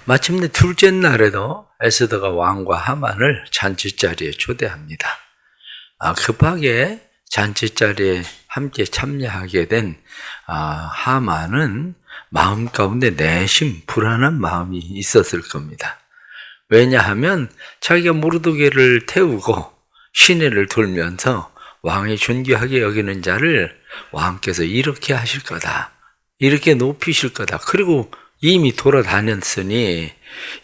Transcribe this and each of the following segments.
마침내 둘째 날에도 에스더가 왕과 하만을 잔치자리에 초대합니다. 급하게 잔치자리에 함께 참여하게 된 하만은 마음 가운데 내심 불안한 마음이 있었을 겁니다. 왜냐하면 자기가 모르드게를 태우고 시내를 돌면서 왕이 존귀하게 여기는 자를 왕께서 이렇게 하실 거다, 이렇게 높이실 거다, 그리고 이미 돌아다녔으니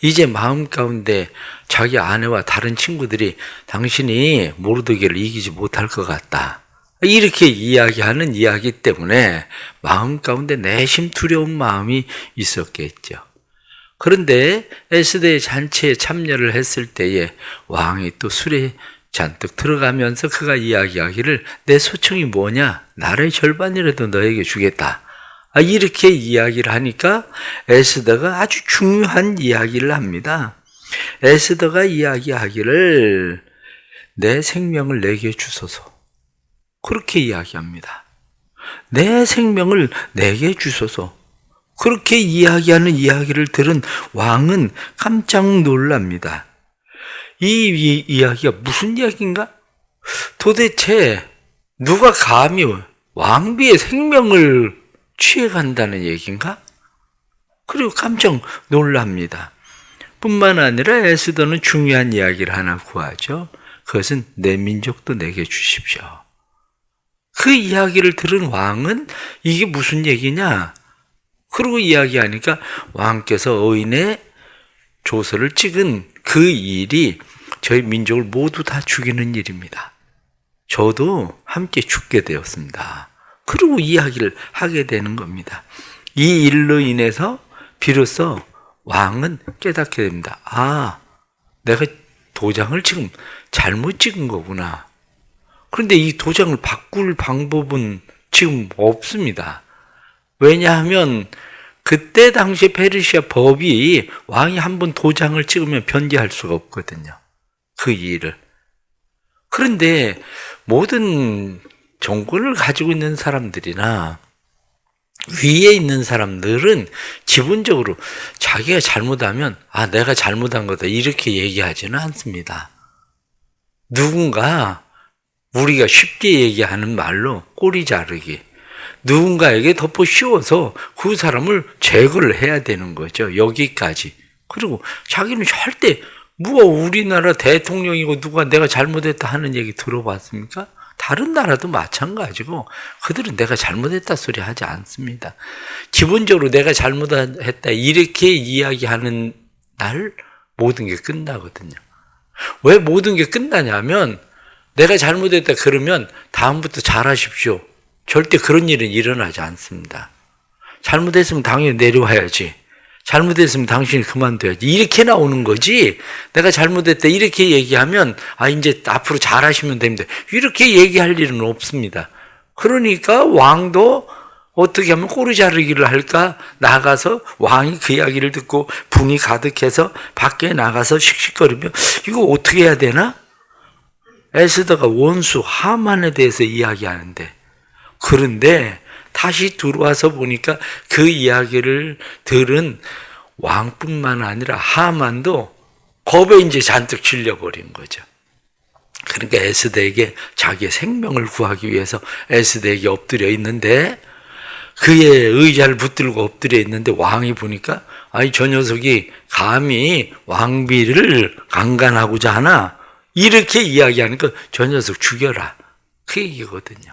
이제 마음 가운데 자기 아내와 다른 친구들이 당신이 모르드게를 이기지 못할 것 같다, 이렇게 이야기하는 이야기 때문에 마음 가운데 내심 두려운 마음이 있었겠죠. 그런데 에스더의 잔치에 참여를 했을 때에 왕이 또 술에 잔뜩 들어가면서 그가 이야기하기를 내 소청이 뭐냐, 나라의 절반이라도 너에게 주겠다, 이렇게 이야기를 하니까 에스더가 아주 중요한 이야기를 합니다. 에스더가 이야기하기를 내 생명을 내게 주소서, 그렇게 이야기합니다. 내 생명을 내게 주소서, 그렇게 이야기하는 이야기를 들은 왕은 깜짝 놀랍니다. 이 이야기가 무슨 이야기인가? 도대체 누가 감히 왕비의 생명을 취해간다는 얘기인가? 그리고 깜짝 놀랍니다. 뿐만 아니라 에스더는 중요한 이야기를 하나 구하죠. 그것은 내 민족도 내게 주십시오. 그 이야기를 들은 왕은 이게 무슨 얘기냐? 그러고 이야기하니까 왕께서 의인의 조서를 찍은 그 일이 저희 민족을 모두 다 죽이는 일입니다. 저도 함께 죽게 되었습니다. 그리고 이야기를 하게 되는 겁니다. 이 일로 인해서 비로소 왕은 깨닫게 됩니다. 내가 도장을 지금 잘못 찍은 거구나. 그런데 이 도장을 바꿀 방법은 지금 없습니다. 왜냐하면 그때 당시 페르시아 법이 왕이 한번 도장을 찍으면 변제할 수가 없거든요, 그 일을. 그런데 모든 정권을 가지고 있는 사람들이나 위에 있는 사람들은 기본적으로 자기가 잘못하면 내가 잘못한 거다, 이렇게 얘기하지는 않습니다. 누군가 우리가 쉽게 얘기하는 말로 꼬리 자르기, 누군가에게 덮어 씌워서 그 사람을 제거를 해야 되는 거죠. 여기까지. 그리고 자기는 절대 우리나라 대통령이고 누가 내가 잘못했다 하는 얘기 들어봤습니까? 다른 나라도 마찬가지고 그들은 내가 잘못했다 소리 하지 않습니다. 기본적으로 내가 잘못했다 이렇게 이야기하는 날 모든 게 끝나거든요. 왜 모든 게 끝나냐면 내가 잘못했다 그러면 다음부터 잘하십시오, 절대 그런 일은 일어나지 않습니다. 잘못했으면 당연히 내려와야지, 잘못했으면 당신이 그만둬야지, 이렇게 나오는 거지. 내가 잘못했다 이렇게 얘기하면 이제 앞으로 잘하시면 됩니다, 이렇게 얘기할 일은 없습니다. 그러니까 왕도 어떻게 하면 꼬리 자르기를 할까? 나가서 왕이 그 이야기를 듣고 분이 가득해서 밖에 나가서 씩씩거리며 이거 어떻게 해야 되나? 에스더가 원수 하만에 대해서 이야기하는데, 그런데 다시 들어와서 보니까 그 이야기를 들은 왕뿐만 아니라 하만도 겁에 이제 잔뜩 질려버린 거죠. 그러니까 에스더에게 자기의 생명을 구하기 위해서 에스더에게 엎드려 있는데, 그의 의자를 붙들고 엎드려 있는데 왕이 보니까 저 녀석이 감히 왕비를 강간하고자 하나, 이렇게 이야기하니까 저 녀석 죽여라, 그 얘기거든요.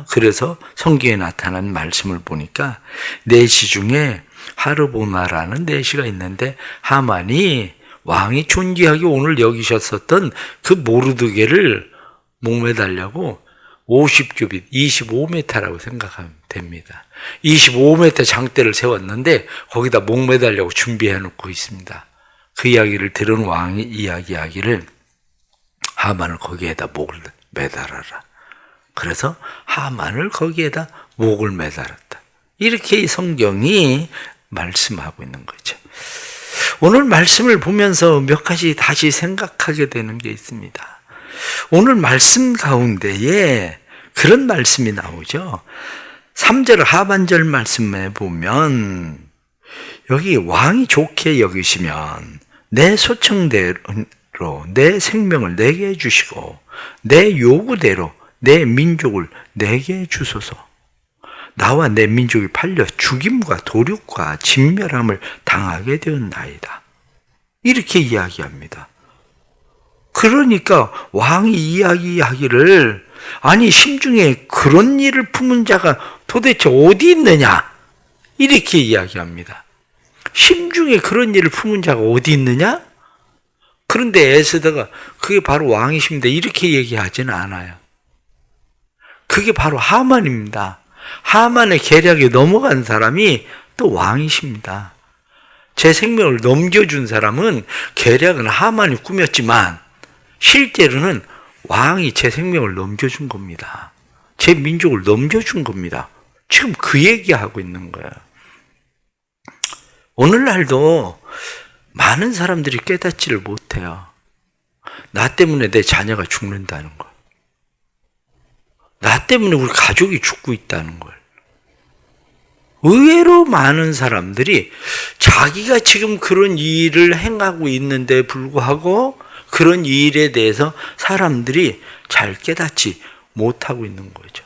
그래서 성경에 나타난 말씀을 보니까 내시 중에 하르보나라는 내시가 있는데, 하만이 왕이 존귀하게 오늘 여기셨었던 그 모르드게를 목매달려고 50규빗, 25m라고 생각하면 됩니다. 25m 장대를 세웠는데 거기다 목매달려고 준비해 놓고 있습니다. 그 이야기를 들은 왕이 이야기하기를 하만을 거기에다 목을 매달아라. 그래서 하만을 거기에다 목을 매달았다, 이렇게 성경이 말씀하고 있는 거죠. 오늘 말씀을 보면서 몇 가지 다시 생각하게 되는 게 있습니다. 오늘 말씀 가운데에 그런 말씀이 나오죠. 3절 하반절 말씀에 보면 여기 왕이 좋게 여기시면 내 소청대로 내 생명을 내게 해주시고 내 요구대로 내 민족을 내게 주소서. 나와 내 민족이 팔려 죽임과 도륙과 진멸함을 당하게 되었나이다. 이렇게 이야기합니다. 그러니까 왕이 이야기하기를 아니 심중에 그런 일을 품은 자가 도대체 어디 있느냐? 이렇게 이야기합니다. 심중에 그런 일을 품은 자가 어디 있느냐? 그런데 에스더가 그게 바로 왕이십니다. 이렇게 얘기하지는 않아요. 그게 바로 하만입니다. 하만의 계략에 넘어간 사람이 또 왕이십니다. 제 생명을 넘겨준 사람은 계략은 하만이 꾸몄지만 실제로는 왕이 제 생명을 넘겨준 겁니다. 제 민족을 넘겨준 겁니다. 지금 그 얘기하고 있는 거예요. 오늘날도 많은 사람들이 깨닫지를 못해요. 나 때문에 내 자녀가 죽는다는 걸. 나 때문에 우리 가족이 죽고 있다는 걸. 의외로 많은 사람들이 자기가 지금 그런 일을 행하고 있는데 불구하고 그런 일에 대해서 사람들이 잘 깨닫지 못하고 있는 거죠.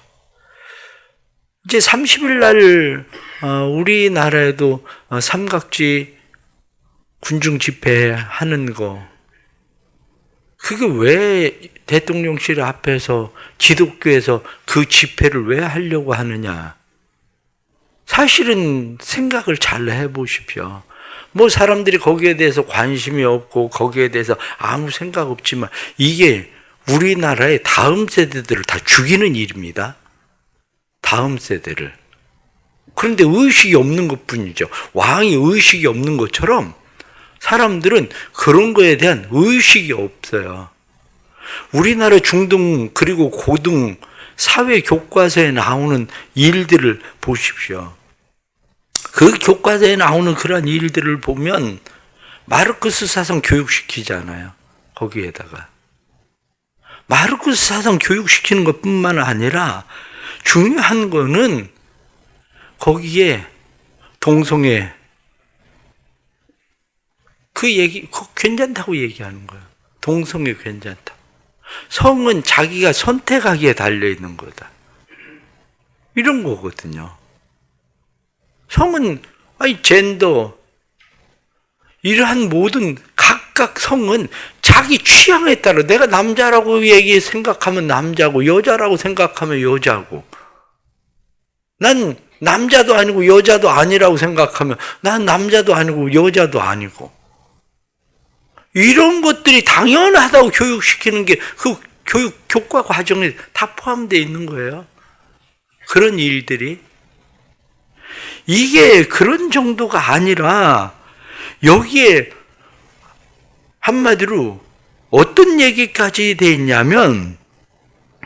이제 30일 날 우리나라에도 삼각지 군중 집회 하는 거, 그게 왜 대통령실 앞에서 기독교에서 그 집회를 왜 하려고 하느냐? 사실은 생각을 잘 해보십시오. 뭐 사람들이 거기에 대해서 관심이 없고 거기에 대해서 아무 생각 없지만 이게 우리나라의 다음 세대들을 다 죽이는 일입니다. 다음 세대를. 그런데 의식이 없는 것뿐이죠. 왕이 의식이 없는 것처럼 사람들은 그런 거에 대한 의식이 없어요. 우리나라 중등 그리고 고등 사회 교과서에 나오는 일들을 보십시오. 그 교과서에 나오는 그런 일들을 보면 마르크스 사상 교육시키잖아요. 거기에다가. 마르크스 사상 교육시키는 것뿐만 아니라 중요한 거는 거기에 동성애 그 얘기 괜찮다고 얘기하는 거예요. 동성애 괜찮다. 성은 자기가 선택하기에 달려있는 거다. 이런 거거든요. 성은, 젠더, 이러한 모든 각각 성은 자기 취향에 따라 내가 남자라고 생각하면 남자고 여자라고 생각하면 여자고 난 남자도 아니고 여자도 아니라고 생각하면 난 남자도 아니고 여자도 아니고 이런 것들이 당연하다고 교육시키는 게 그 교과 과정에 다 포함되어 있는 거예요. 그런 일들이. 이게 그런 정도가 아니라 여기에 한마디로 어떤 얘기까지 돼 있냐면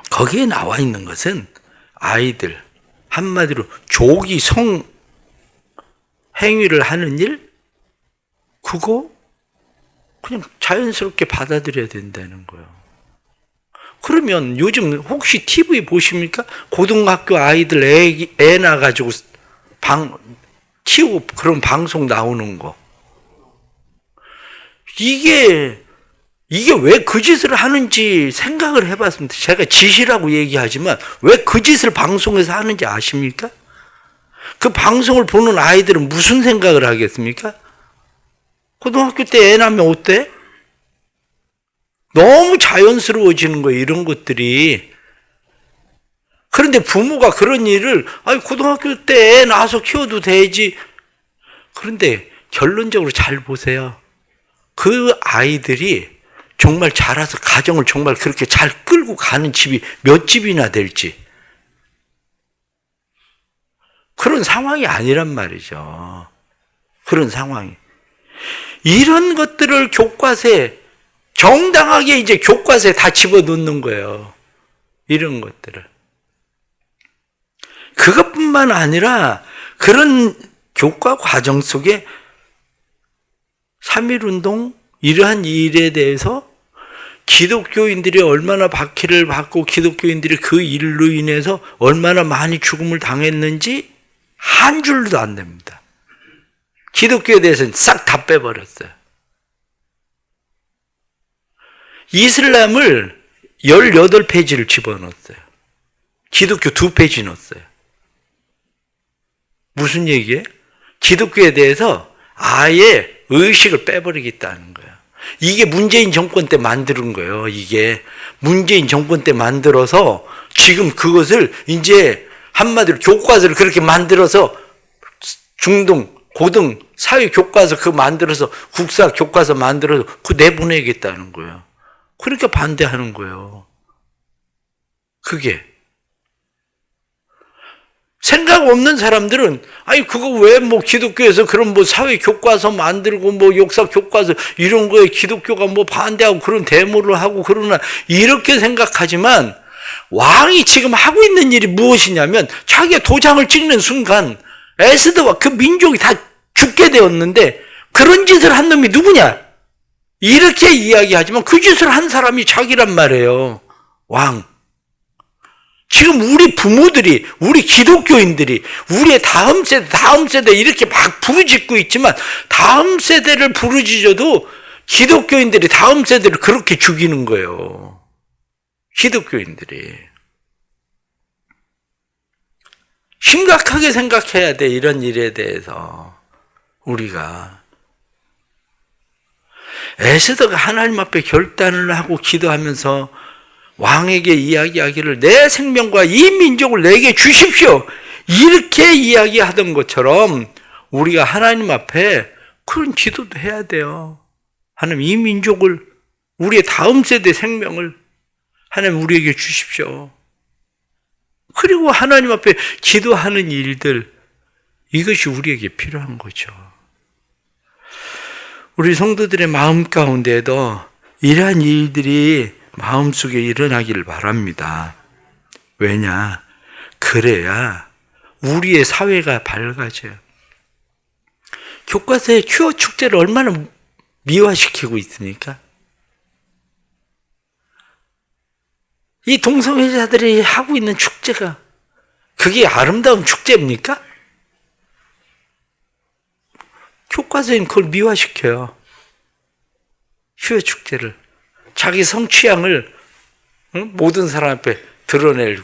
거기에 나와 있는 것은 아이들, 한마디로 조기 성 행위를 하는 일, 그거 그냥 자연스럽게 받아들여야 된다는 거예요. 그러면 요즘 혹시 TV 보십니까? 고등학교 아이들 애 낳아가지고 키우고 그런 방송 나오는 거. 이게 왜 그 짓을 하는지 생각을 해봤습니다. 제가 짓이라고 얘기하지만 왜 그 짓을 방송에서 하는지 아십니까? 그 방송을 보는 아이들은 무슨 생각을 하겠습니까? 고등학교 때 애 낳으면 어때? 너무 자연스러워지는 거예요, 이런 것들이. 그런데 부모가 그런 일을, 고등학교 때 애 낳아서 키워도 되지. 그런데 결론적으로 잘 보세요. 그 아이들이 정말 자라서 가정을 정말 그렇게 잘 끌고 가는 집이 몇 집이나 될지. 그런 상황이 아니란 말이죠. 그런 상황이. 이런 것들을 교과서에 정당하게 이제 교과서에 다 집어넣는 거예요. 이런 것들을. 그것뿐만 아니라 그런 교과 과정 속에 3.1운동 이러한 일에 대해서 기독교인들이 얼마나 박해를 받고 기독교인들이 그 일로 인해서 얼마나 많이 죽음을 당했는지 한 줄도 안 됩니다. 기독교에 대해서는 싹 다 빼버렸어요. 이슬람을 18페이지를 집어넣었어요. 기독교 2페이지 넣었어요. 무슨 얘기예요? 기독교에 대해서 아예 의식을 빼버리겠다는 거예요. 이게 문재인 정권 때 만드는 거예요. 이게 문재인 정권 때 만들어서 지금 그것을 이제 한마디로 교과서를 그렇게 만들어서 중등, 고등, 사회 교과서 그거 만들어서 국사 교과서 만들어서 그거 내보내겠다는 거예요. 그러니까 반대하는 거예요. 그게. 생각 없는 사람들은 아니 그거 왜 뭐 기독교에서 그런 뭐 사회 교과서 만들고 뭐 역사 교과서 이런 거에 기독교가 뭐 반대하고 그런 데모를 하고 그러나 이렇게 생각하지만 왕이 지금 하고 있는 일이 무엇이냐면 자기가 도장을 찍는 순간 에스더와 그 민족이 다 죽게 되었는데 그런 짓을 한 놈이 누구냐? 이렇게 이야기하지만 그 짓을 한 사람이 자기란 말이에요. 왕. 지금 우리 부모들이, 우리 기독교인들이, 우리의 다음 세대 이렇게 막 부르짖고 있지만 다음 세대를 부르짖어도 기독교인들이 다음 세대를 그렇게 죽이는 거예요. 기독교인들이. 심각하게 생각해야 돼, 이런 일에 대해서. 우리가. 에스더가 하나님 앞에 결단을 하고 기도하면서 왕에게 이야기하기를 내 생명과 이 민족을 내게 주십시오. 이렇게 이야기하던 것처럼 우리가 하나님 앞에 그런 기도도 해야 돼요. 하나님 이 민족을, 우리의 다음 세대 생명을 하나님 우리에게 주십시오. 그리고 하나님 앞에 기도하는 일들, 이것이 우리에게 필요한 거죠. 우리 성도들의 마음 가운데에도 이러한 일들이 마음속에 일어나기를 바랍니다. 왜냐? 그래야 우리의 사회가 밝아져요. 교과서에 큐어 축제를 얼마나 미화시키고 있습니까? 이 동성애자들이 하고 있는 축제가 그게 아름다운 축제입니까? 교과서에는 그걸 미화시켜요. 큐어 축제를. 자기 성취향을 모든 사람 앞에 드러낼,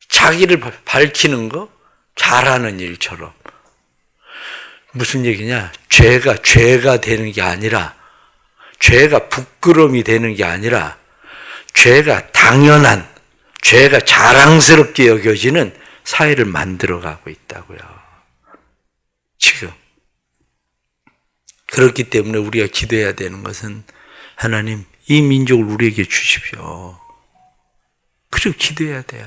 자기를 밝히는 거 잘하는 일처럼. 무슨 얘기냐? 죄가 되는 게 아니라, 죄가 부끄러움이 되는 게 아니라, 죄가 당연한, 죄가 자랑스럽게 여겨지는 사회를 만들어가고 있다고요. 지금. 그렇기 때문에 우리가 기도해야 되는 것은 하나님 이 민족을 우리에게 주십시오. 그리고 기도해야 돼요.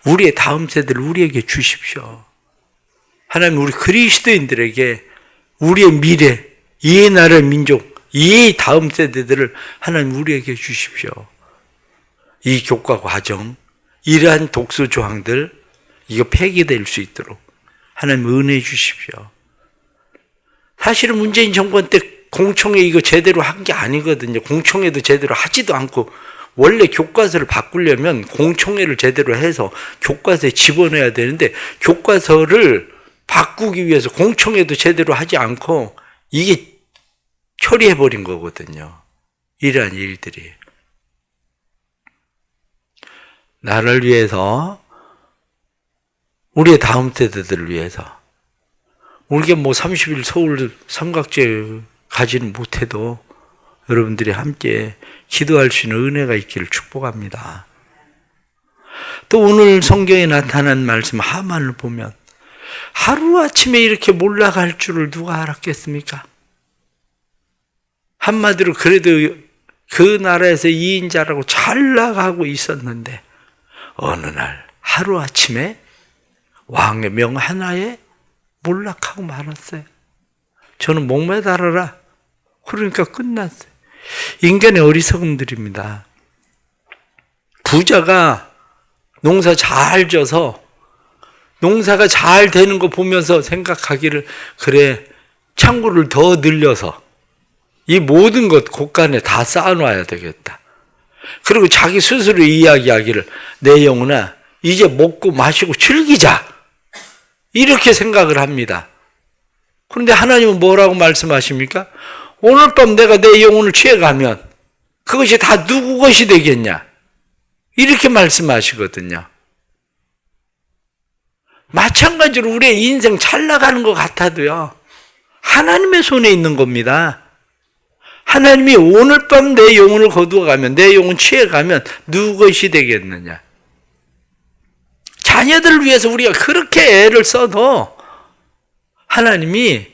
우리의 다음 세대를 우리에게 주십시오. 하나님 우리 그리스도인들에게 우리의 미래, 이 나라의 민족, 이 다음 세대들을 하나님 우리에게 주십시오. 이 교과 과정, 이러한 독서 조항들 이거 폐기될 수 있도록 하나님 은혜해 주십시오. 사실은 문재인 정권 때 공청회 이거 제대로 한 게 아니거든요. 공청회도 제대로 하지도 않고 원래 교과서를 바꾸려면 공청회를 제대로 해서 교과서에 집어넣어야 되는데 교과서를 바꾸기 위해서 공청회도 제대로 하지 않고 이게 처리해버린 거거든요. 이러한 일들이. 나를 위해서, 우리의 다음 세대들을 위해서, 우리가 뭐 30일 서울 삼각제 가지는 못해도 여러분들이 함께 기도할 수 있는 은혜가 있기를 축복합니다. 또 오늘 성경에 나타난 말씀 하만을 보면 하루아침에 이렇게 몰락할 줄을 누가 알았겠습니까? 한마디로 그래도 그 나라에서 2인자라고 잘 나가고 있었는데 어느 날 하루아침에 왕의 명 하나에 몰락하고 말았어요. 저는 목매달아라. 그러니까 끝났어요. 인간의 어리석음들입니다. 부자가 농사 잘 져서 농사가 잘 되는 거 보면서 생각하기를 그래 창고를 더 늘려서 이 모든 것 곳간에 다 쌓아놔야 되겠다. 그리고 자기 스스로 이야기하기를 내 영혼아 이제 먹고 마시고 즐기자. 이렇게 생각을 합니다. 그런데 하나님은 뭐라고 말씀하십니까? 오늘 밤 내가 내 영혼을 취해가면 그것이 다 누구 것이 되겠냐? 이렇게 말씀하시거든요. 마찬가지로 우리의 인생 잘 나가는 것 같아도요, 하나님의 손에 있는 겁니다. 하나님이 오늘 밤 내 영혼을 거두어가면, 내 영혼 취해가면 누구 것이 되겠느냐? 자녀들을 위해서 우리가 그렇게 애를 써도 하나님이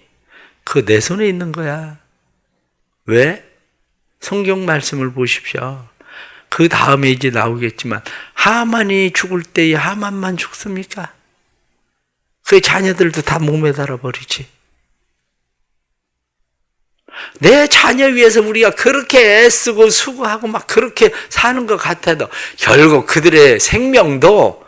그 내 손에 있는 거야. 왜? 성경 말씀을 보십시오. 그 다음에 이제 나오겠지만 하만이 죽을 때에 하만만 죽습니까? 그의 자녀들도 다 몸에 달아버리지. 내 자녀 위해서 우리가 그렇게 애쓰고 수고하고 막 그렇게 사는 것 같아도 결국 그들의 생명도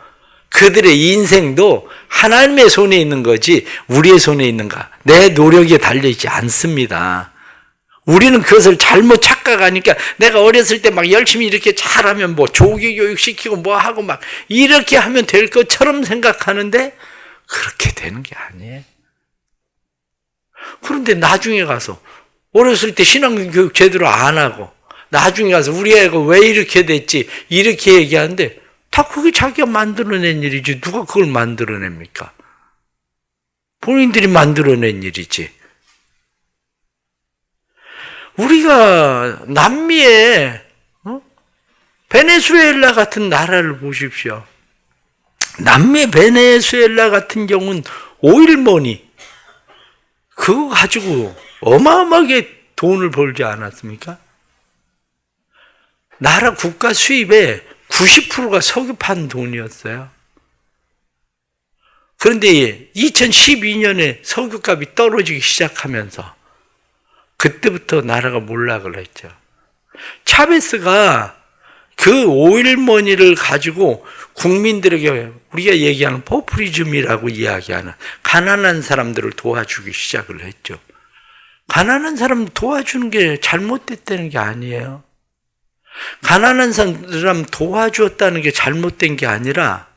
그들의 인생도 하나님의 손에 있는 거지 우리의 손에 있는가? 내 노력에 달려있지 않습니다. 우리는 그것을 잘못 착각하니까 내가 어렸을 때 막 열심히 이렇게 잘하면 뭐 조기 교육 시키고 뭐 하고 막 이렇게 하면 될 것처럼 생각하는데 그렇게 되는 게 아니에요. 그런데 나중에 가서 어렸을 때 신앙교육 제대로 안 하고 나중에 가서 우리 애가 왜 이렇게 됐지 이렇게 얘기하는데 다 그게 자기가 만들어낸 일이지 누가 그걸 만들어냅니까? 본인들이 만들어낸 일이지. 우리가 남미의 베네수엘라 같은 나라를 보십시오. 남미 베네수엘라 같은 경우는 오일머니 그거 가지고 어마어마하게 돈을 벌지 않았습니까? 나라 국가 수입의 90%가 석유 판 돈이었어요. 그런데 2012년에 석유값이 떨어지기 시작하면서 그때부터 나라가 몰락을 했죠. 차베스가 그 오일머니를 가지고 국민들에게 우리가 얘기하는 포퓰리즘이라고 이야기하는 가난한 사람들을 도와주기 시작을 했죠. 가난한 사람 도와주는 게 잘못됐다는 게 아니에요. 가난한 사람 도와주었다는 게 잘못된 게 아니라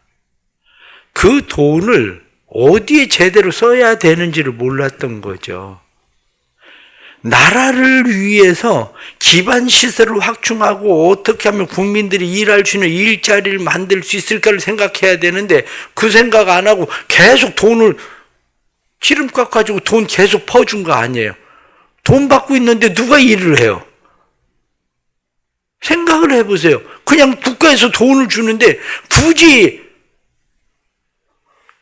그 돈을 어디에 제대로 써야 되는지를 몰랐던 거죠. 나라를 위해서 기반 시설을 확충하고 어떻게 하면 국민들이 일할 수 있는 일자리를 만들 수 있을까를 생각해야 되는데 그 생각 안 하고 계속 돈을 기름값 가지고 돈 계속 퍼준 거 아니에요. 돈 받고 있는데 누가 일을 해요? 생각을 해보세요. 그냥 국가에서 돈을 주는데 굳이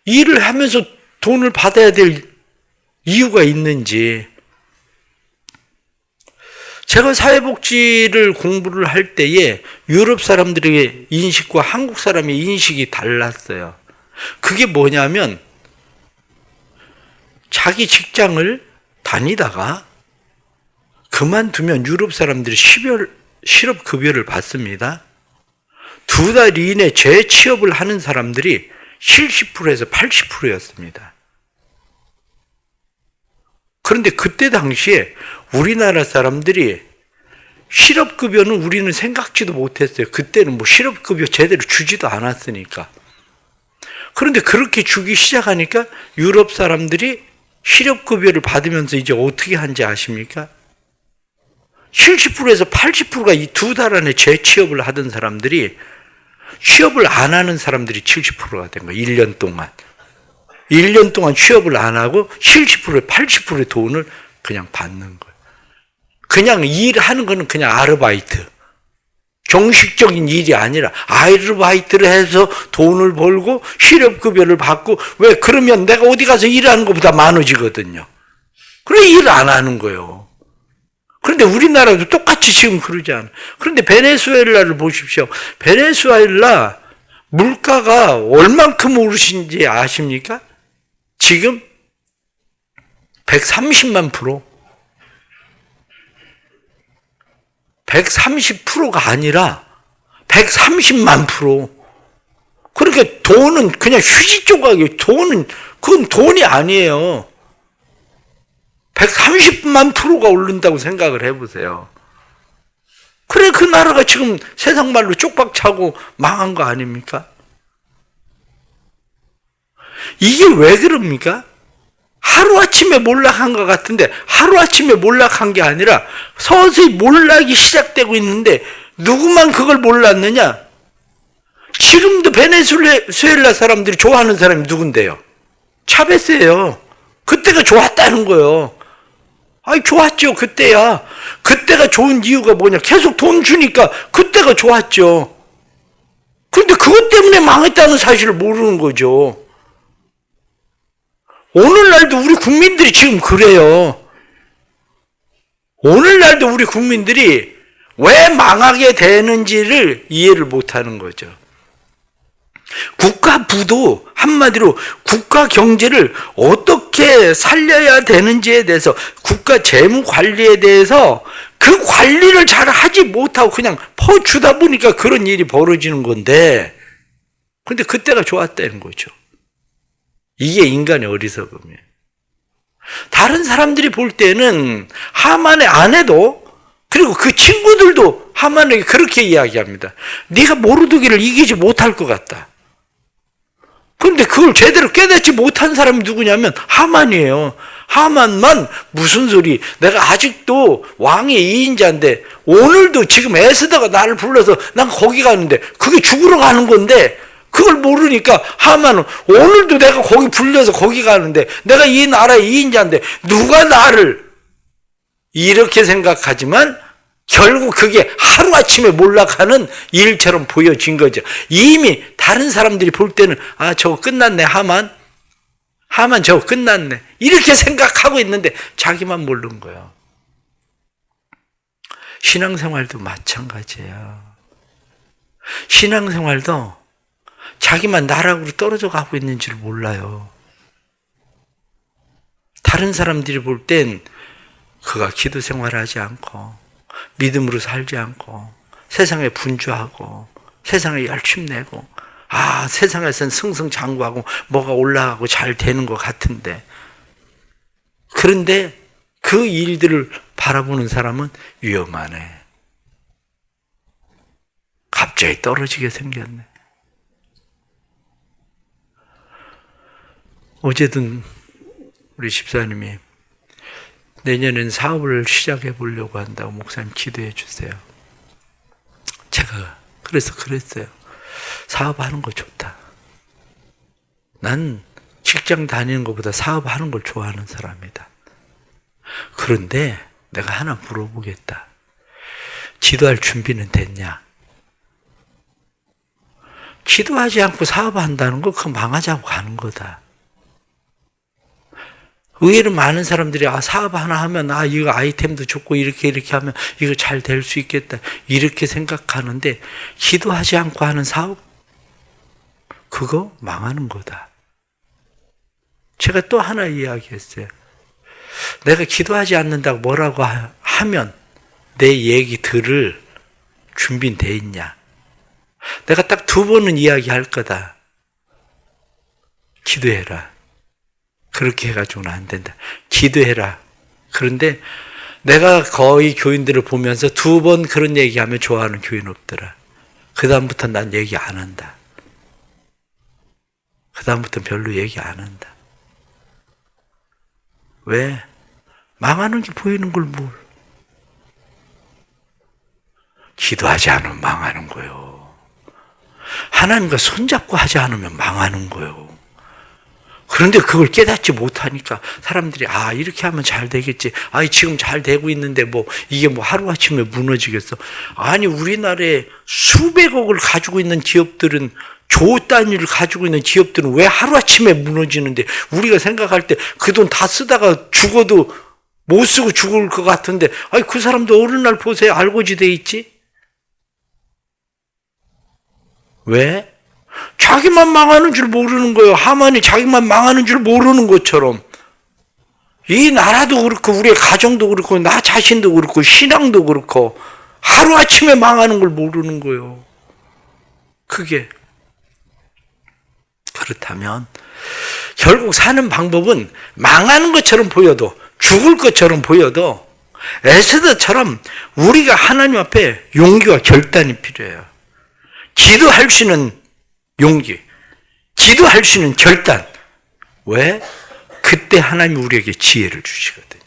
일을 하면서 돈을 받아야 될 이유가 있는지. 제가 사회복지를 공부를 할 때에 유럽 사람들의 인식과 한국 사람의 인식이 달랐어요. 그게 뭐냐면 자기 직장을 다니다가 그만두면 유럽 사람들이 실업급여를 받습니다. 2달 이내 재취업을 하는 사람들이 70%에서 80%였습니다. 그런데 그때 당시에 우리나라 사람들이 실업급여는 우리는 생각지도 못했어요. 그때는 뭐 실업급여 제대로 주지도 않았으니까. 그런데 그렇게 주기 시작하니까 유럽 사람들이 실업급여를 받으면서 이제 어떻게 한지 아십니까? 70%에서 80%가 이 2달 안에 재취업을 하던 사람들이 취업을 안 하는 사람들이 70%가 된 거예요. 1년 동안. 1년 동안 취업을 안 하고 70%, 80%의 돈을 그냥 받는 거예요. 그냥 일하는 거는 그냥 아르바이트. 정식적인 일이 아니라 아르바이트를 해서 돈을 벌고 실업급여를 받고 왜 그러면 내가 어디 가서 일하는 것보다 많아지거든요. 그래 일 안 하는 거예요. 그런데 우리나라도 똑같이 지금 그러지 않아요. 그런데 베네수엘라를 보십시오. 베네수엘라 물가가 얼만큼 오르신지 아십니까? 지금 130만 프로. 130%가 아니라 130만 프로. 그러니까 돈은 그냥 휴지 조각이에요. 그건 돈이 아니에요. 130만 프로가 오른다고 생각을 해보세요. 그래 그 나라가 지금 세상 말로 쪽박 차고 망한 거 아닙니까? 이게 왜 그럽니까? 하루아침에 몰락한 것 같은데 하루아침에 몰락한 게 아니라 서서히 몰락이 시작되고 있는데 누구만 그걸 몰랐느냐? 지금도 베네수엘라 사람들이 좋아하는 사람이 누군데요? 차베스예요. 그때가 좋았다는 거예요. 아이, 좋았죠, 그때야. 그때가 좋은 이유가 뭐냐? 계속 돈 주니까 그때가 좋았죠. 그런데 그것 때문에 망했다는 사실을 모르는 거죠. 오늘날도 우리 국민들이 지금 그래요. 오늘날도 우리 국민들이 왜 망하게 되는지를 이해를 못하는 거죠. 국가부도 한마디로 국가 경제를 어떻게 살려야 되는지에 대해서 국가 재무 관리에 대해서 그 관리를 잘 하지 못하고 그냥 퍼주다 보니까 그런 일이 벌어지는 건데, 근데 그때가 좋았다는 거죠. 이게 인간의 어리석음이에요. 다른 사람들이 볼 때는 하만의 아내도 그리고 그 친구들도 하만에게 그렇게 이야기합니다. 네가 모르드게를 이기지 못할 것 같다. 그런데 그걸 제대로 깨닫지 못한 사람이 누구냐면 하만이에요. 하만만 무슨 소리, 내가 아직도 왕의 2인자인데 오늘도 지금 에스더가 나를 불러서 난 거기 가는데 그게 죽으러 가는 건데 그걸 모르니까 하만은 오늘도 내가 거기 불려서 거기 가는데 내가 이 나라의 2인자인데 누가 나를, 이렇게 생각하지만 결국 그게 하루아침에 몰락하는 일처럼 보여진 거죠. 이미 다른 사람들이 볼 때는 아, 저거 끝났네, 하만 저거 끝났네, 이렇게 생각하고 있는데 자기만 모르는 거예요. 신앙생활도 마찬가지예요. 신앙생활도 자기만 나락으로 떨어져 가고 있는 줄 몰라요. 다른 사람들이 볼 땐 그가 기도 생활하지 않고 믿음으로 살지 않고 세상에 분주하고 세상에 열심내고 세상에서는 승승장구하고 뭐가 올라가고 잘 되는 것 같은데, 그런데 그 일들을 바라보는 사람은 위험하네, 갑자기 떨어지게 생겼네. 어제든 우리 집사님이 내년엔 사업을 시작해 보려고 한다고 목사님 기도해 주세요. 제가 그래서 그랬어요. 사업하는 거 좋다. 난 직장 다니는 것보다 사업하는 걸 좋아하는 사람이다. 그런데 내가 하나 물어보겠다. 기도할 준비는 됐냐? 기도하지 않고 사업한다는 거 그거 망하자고 가는 거다. 의외로 많은 사람들이 사업 하나 하면 이거 아이템도 좋고 이렇게 하면 이거 잘 될 수 있겠다 이렇게 생각하는데, 기도하지 않고 하는 사업? 그거 망하는 거다. 제가 또 하나 이야기했어요. 내가 기도하지 않는다고 뭐라고 하면 내 얘기 들을 준비는 돼 있냐? 내가 딱 2번은 이야기할 거다. 기도해라. 그렇게 해가지고는 안 된다. 기도해라. 그런데 내가 거의 교인들을 보면서 2번 그런 얘기하면 좋아하는 교인 없더라. 그 다음부터 난 얘기 안 한다. 그 다음부터 별로 얘기 안 한다. 왜? 망하는 게 보이는 걸 뭘. 기도하지 않으면 망하는 거예요. 하나님과 손잡고 하지 않으면 망하는 거예요. 그런데 그걸 깨닫지 못하니까 사람들이 이렇게 하면 잘 되겠지. 지금 잘 되고 있는데 이게 하루아침에 무너지겠어. 아니, 우리나라에 수백억을 가지고 있는 기업들은, 조 단위를 가지고 있는 기업들은 왜 하루아침에 무너지는데, 우리가 생각할 때 그 돈 다 쓰다가 죽어도 못 쓰고 죽을 것 같은데, 그 사람도 어느 날 보세요. 알고지 돼 있지? 왜? 자기만 망하는 줄 모르는 거예요. 하만이 자기만 망하는 줄 모르는 것처럼 이 나라도 그렇고 우리의 가정도 그렇고 나 자신도 그렇고 신앙도 그렇고 하루아침에 망하는 걸 모르는 거예요. 그게 그렇다면 결국 사는 방법은 망하는 것처럼 보여도, 죽을 것처럼 보여도 에스더처럼 우리가 하나님 앞에 용기와 결단이 필요해요. 기도할 수 있는 용기, 기도할 수 있는 결단, 왜? 그때 하나님이 우리에게 지혜를 주시거든요.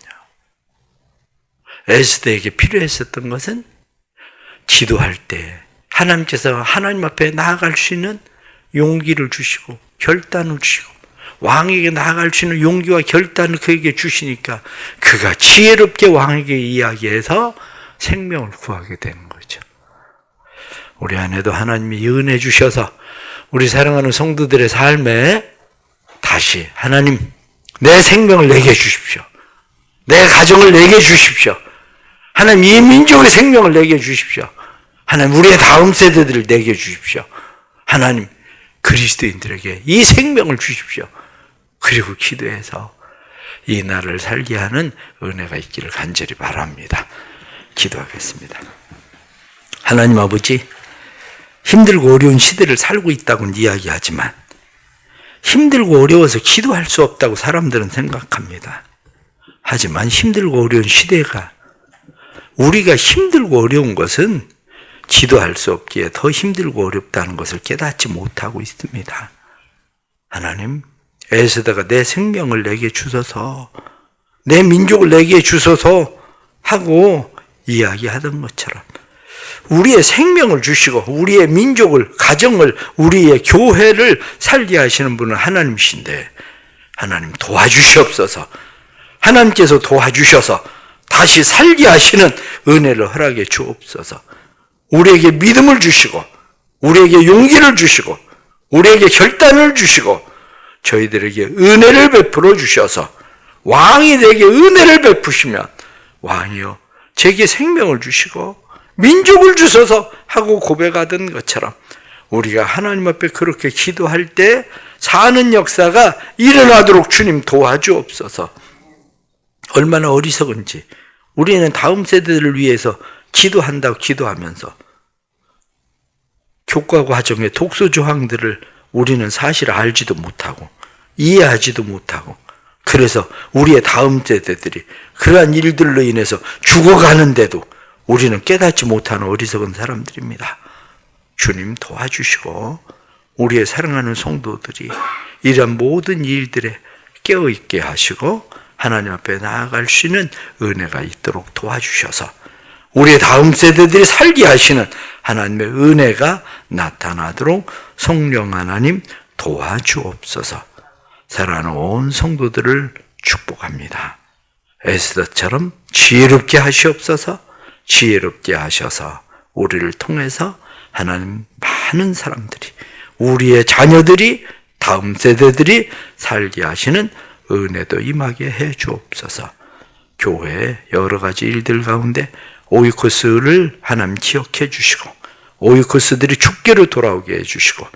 에스더에게 필요했었던 것은 기도할 때 하나님께서 하나님 앞에 나아갈 수 있는 용기를 주시고 결단을 주시고 왕에게 나아갈 수 있는 용기와 결단을 그에게 주시니까 그가 지혜롭게 왕에게 이야기해서 생명을 구하게 되는 거죠. 우리 안에도 하나님이 은혜 주셔서 우리 사랑하는 성도들의 삶에 다시 하나님 내 생명을 내게 주십시오. 내 가정을 내게 주십시오. 하나님 이 민족의 생명을 내게 주십시오. 하나님 우리의 다음 세대들을 내게 주십시오. 하나님 그리스도인들에게 이 생명을 주십시오. 그리고 기도해서 이 나라를 살게 하는 은혜가 있기를 간절히 바랍니다. 기도하겠습니다. 하나님 아버지, 힘들고 어려운 시대를 살고 있다고는 이야기하지만 힘들고 어려워서 기도할 수 없다고 사람들은 생각합니다. 하지만 힘들고 어려운 시대가 우리가 힘들고 어려운 것은 기도할 수 없기에 더 힘들고 어렵다는 것을 깨닫지 못하고 있습니다. 하나님, 에스더가 내 생명을 내게 주소서, 내 민족을 내게 주소서 하고 이야기하던 것처럼 우리의 생명을 주시고 우리의 민족을, 가정을, 우리의 교회를 살게 하시는 분은 하나님이신데 하나님 도와주시옵소서. 하나님께서 도와주셔서 다시 살게 하시는 은혜를 허락해 주옵소서. 우리에게 믿음을 주시고 우리에게 용기를 주시고 우리에게 결단을 주시고 저희들에게 은혜를 베풀어 주셔서 왕이 내게 은혜를 베푸시면 왕이여 제게 생명을 주시고 민족을 주소서 하고 고백하던 것처럼 우리가 하나님 앞에 그렇게 기도할 때 사는 역사가 일어나도록 주님 도와주옵소서. 얼마나 어리석은지 우리는 다음 세대들을 위해서 기도한다고 기도하면서 교과 과정의 독서 조항들을 우리는 사실 알지도 못하고 이해하지도 못하고 그래서 우리의 다음 세대들이 그러한 일들로 인해서 죽어가는데도 우리는 깨닫지 못하는 어리석은 사람들입니다. 주님 도와주시고 우리의 사랑하는 성도들이 이런 모든 일들에 깨어있게 하시고 하나님 앞에 나아갈 수 있는 은혜가 있도록 도와주셔서 우리의 다음 세대들이 살게 하시는 하나님의 은혜가 나타나도록 성령 하나님 도와주옵소서. 사랑하는 온 성도들을 축복합니다. 에스더처럼 지혜롭게 하시옵소서. 지혜롭게 하셔서 우리를 통해서 하나님 많은 사람들이 우리의 자녀들이 다음 세대들이 살게 하시는 은혜도 임하게 해 주옵소서. 교회의 여러 가지 일들 가운데 오이코스를 하나님 기억해 주시고 오이코스들이 축계로 돌아오게 해 주시고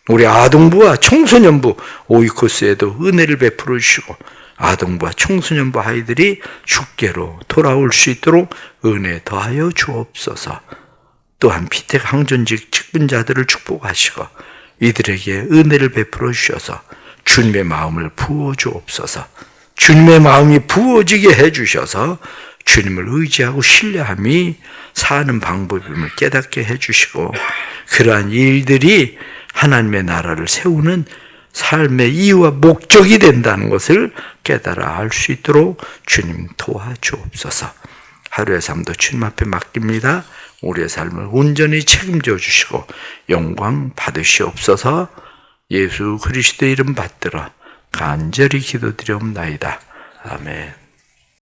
우리 아동부와 청소년부 오이코스에도 은혜를 베풀어 주시고 아동부와 청소년부 아이들이 축계로 돌아올 수 있도록 은혜 더하여 주옵소서. 또한 피택 항존직 직분자들을 축복하시고 이들에게 은혜를 베풀어 주셔서 주님의 마음을 부어 주옵소서. 주님의 마음이 부어지게 해주셔서 주님을 의지하고 신뢰함이 사는 방법임을 깨닫게 해주시고 그러한 일들이 하나님의 나라를 세우는 삶의 이유와 목적이 된다는 것을 깨달아 알 수 있도록 주님 도와주옵소서. 하루의 삶도 주님 앞에 맡깁니다. 우리의 삶을 온전히 책임져 주시고 영광 받으시옵소서. 예수 그리스도의 이름 받들어 간절히 기도드리옵나이다. 아멘.